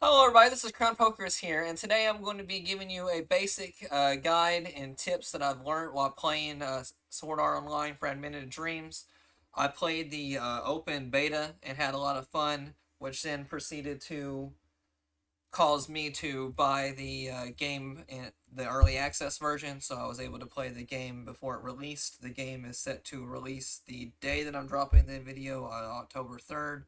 Hello everybody, this is Crown Pokers here, and today I'm going to be giving you a basic guide and tips that I've learned while playing Sword Art Online Fragmented Dreams. I played the open beta and had a lot of fun, which then proceeded to cause me to buy the game in the early access version, so I was able to play the game before it released. The game is set to release the day that I'm dropping the video on October 3rd.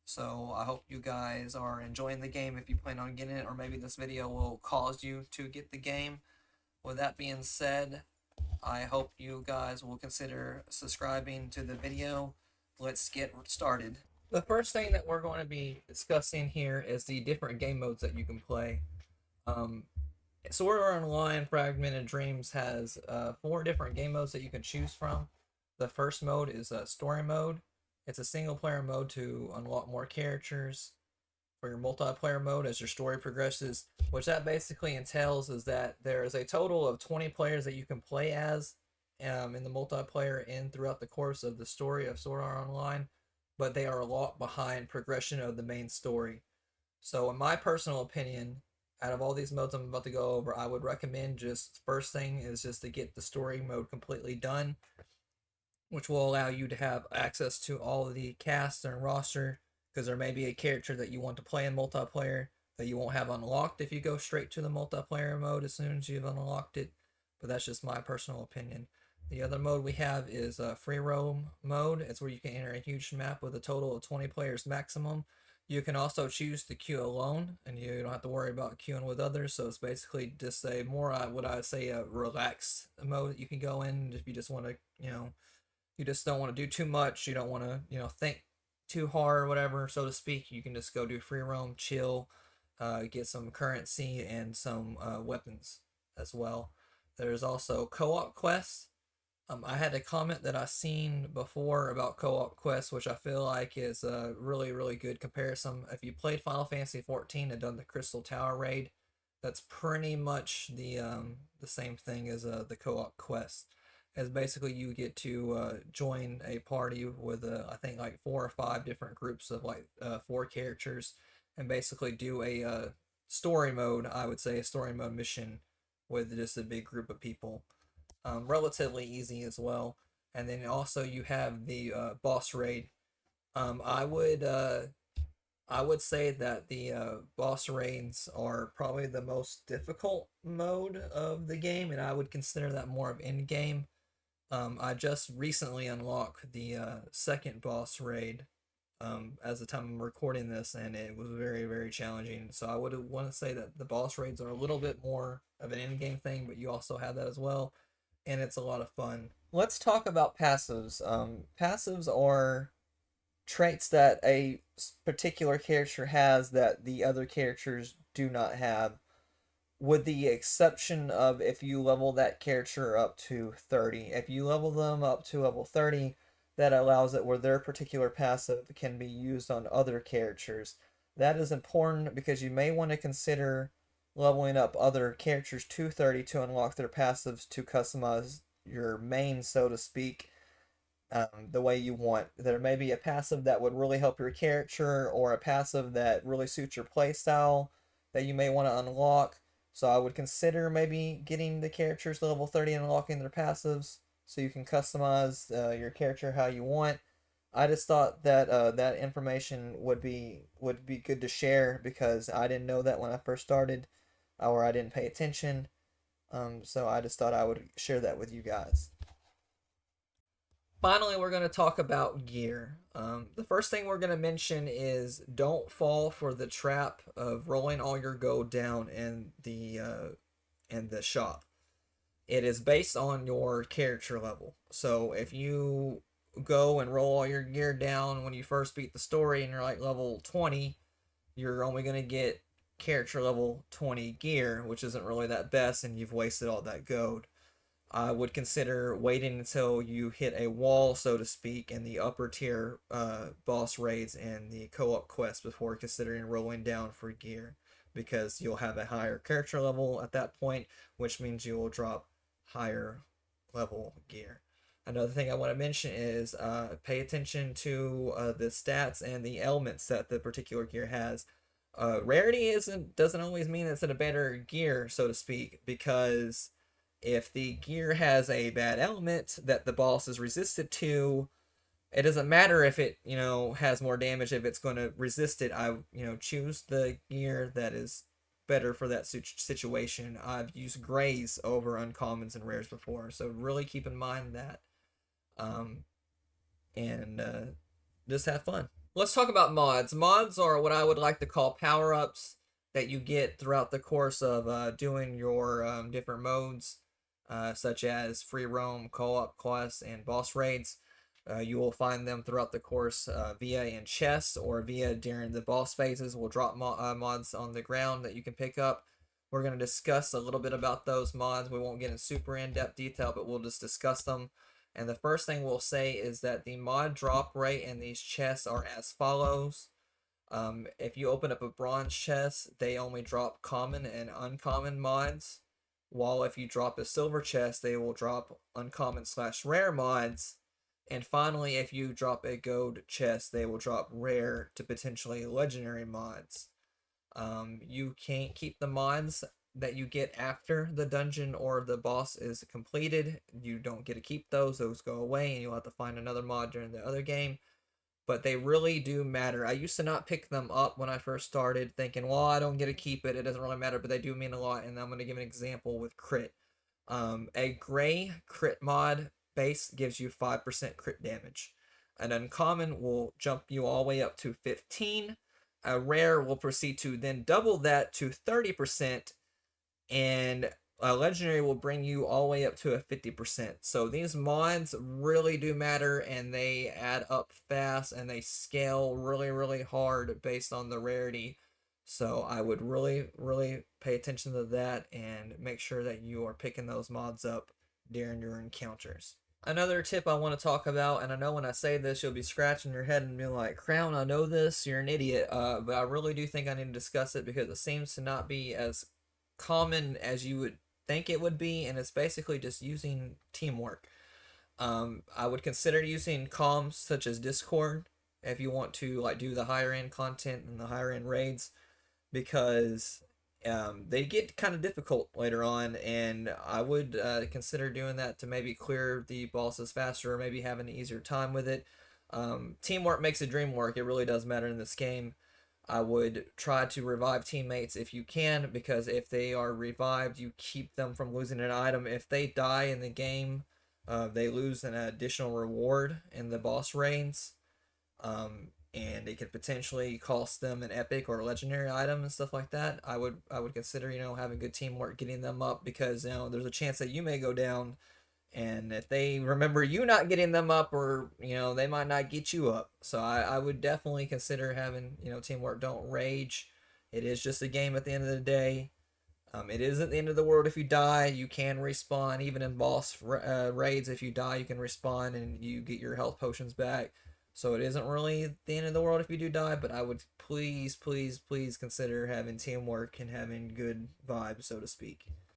So I hope you guys are enjoying the game if you plan on getting it, or maybe this video will cause you to get the game. With that being said, I hope you guys will consider subscribing to the video. Let's get started. The first thing that we're going to be discussing here is the different game modes that you can play. Um, Sword Art Online Fragmented Dreams has four different game modes that you can choose from. The first mode is a story mode. It's a single player mode to unlock more characters for your multiplayer mode as your story progresses. Which that basically entails is that there is a total of 20 players that you can play as in the multiplayer and throughout the course of the story of Sword Art Online, but they are locked behind progression of the main story. So, in my personal opinion, out of all these modes I'm about to go over, I would recommend just first thing is just to get the story mode completely done, which will allow you to have access to all of the cast and roster because there may be a character that you want to play in multiplayer that you won't have unlocked if you go straight to the multiplayer mode as soon as you've unlocked it. But that's just my personal opinion. The other mode we have is free roam mode. It's where you can enter a huge map with a total of 20 players maximum. You can also choose to queue alone, and you don't have to worry about queuing with others. So it's basically just a more, what I would say, a relaxed mode that you can go in if you just want to, you just don't want to do too much. You don't want to, think too hard or whatever, so to speak. You can just go do free roam, chill, get some currency and some weapons as well. There's also co-op quests. I had a comment that I seen before about co-op quests, which I feel like is a really, really good comparison. If you played Final Fantasy 14 and done the Crystal Tower raid, that's pretty much the same thing as the co-op quest. As basically you get to join a party with I think like four or five different groups of like four characters, and basically do a story mode. I would say a story mode mission with just a big group of people, relatively easy as well. And then also you have the boss raid. Um, I would uh, I would say that the boss raids are probably the most difficult mode of the game, and I would consider that more of end game. I just recently unlocked the second boss raid as the time I'm recording this, and it was very, very challenging. So I would want to say that the boss raids are a little bit more of an end game thing, but you also have that as well, and it's a lot of fun. Let's talk about passives. Passives are traits that a particular character has that the other characters do not have, with the exception of if you level that character up to 30. If you level them up to level 30, that allows it where their particular passive can be used on other characters. That is important because you may want to consider leveling up other characters to 30 to unlock their passives to customize your main, so to speak, the way you want. There may be a passive that would really help your character, or a passive that really suits your playstyle that you may want to unlock. So I would consider maybe getting the characters to level 30 and unlocking their passives so you can customize your character how you want. I just thought that that information would be good to share because I didn't know that when I first started, or I didn't pay attention. So I just thought I would share that with you guys. Finally, we're going to talk about gear. The first thing we're going to mention is don't fall for the trap of rolling all your gold down in the shop. It is based on your character level. So if you go and roll all your gear down when you first beat the story and you're like level 20, you're only going to get character level 20 gear, which isn't really that best, and you've wasted all that gold. I would consider waiting until you hit a wall, so to speak, in the upper tier boss raids and the co-op quests before considering rolling down for gear, because you'll have a higher character level at that point, which means you will drop higher level gear. Another thing I want to mention is pay attention to the stats and the elements that the particular gear has. Rarity doesn't always mean it's in a better gear, so to speak, because if the gear has a bad element that the boss is resistant to, it doesn't matter if it has more damage. If it's going to resist it, I choose the gear that is better for that situation. I've used grays over uncommons and rares before, so really keep in mind that. Um, and Just have fun. Let's talk about mods. Mods are what I would like to call power ups that you get throughout the course of doing your different modes, such as free roam, co op quests, and boss raids. You will find them throughout the course via in chests or via during the boss phases. We'll drop mods on the ground that you can pick up. We're going to discuss a little bit about those mods. We won't get in super in depth detail, but we'll just discuss them. And the first thing we'll say is that the mod drop rate in these chests are as follows. If you open up a bronze chest, they only drop common and uncommon mods. While if you drop a silver chest, they will drop uncommon / rare mods. And finally, if you drop a gold chest, they will drop rare to potentially legendary mods. You can't keep the mods that you get after the dungeon or the boss is completed. You don't get to keep those. Those go away, and you'll have to find another mod during the other game. But they really do matter. I used to not pick them up when I first started, thinking, well, I don't get to keep it. It doesn't really matter, but they do mean a lot. And I'm going to give an example with crit. A gray crit mod base gives you 5% crit damage. An uncommon will jump you all the way up to 15. A rare will proceed to then double that to 30%, and a legendary will bring you all the way up to a 50%. So these mods really do matter, and they add up fast, and they scale really, really hard based on the rarity. So I would really, really pay attention to that and make sure that you are picking those mods up during your encounters. Another tip I want to talk about, and I know when I say this, you'll be scratching your head and being like, Crown, I know this, you're an idiot. But I really do think I need to discuss it because it seems to not be as common as you would think it would be, and it's basically just using teamwork. I would consider using comms such as Discord if you want to like do the higher end content and the higher end raids, because they get kind of difficult later on, and I would consider doing that to maybe clear the bosses faster or maybe have an easier time with it. Teamwork makes a dream work. It really does matter in this game. I would try to revive teammates if you can, because if they are revived, you keep them from losing an item. If they die in the game, they lose an additional reward in the boss raids, and it could potentially cost them an epic or legendary item and stuff like that. I would consider having good teamwork, getting them up, because there's a chance that you may go down, and if they remember you not getting them up, or they might not get you up. So I would definitely consider having teamwork. Don't rage. It is just a game at the end of the day. It isn't the end of the world if you die. You can respawn even in boss raids. If you die, you can respawn and you get your health potions back. So it isn't really the end of the world if you do die, but I would please, please, please consider having teamwork and having good vibes, so to speak.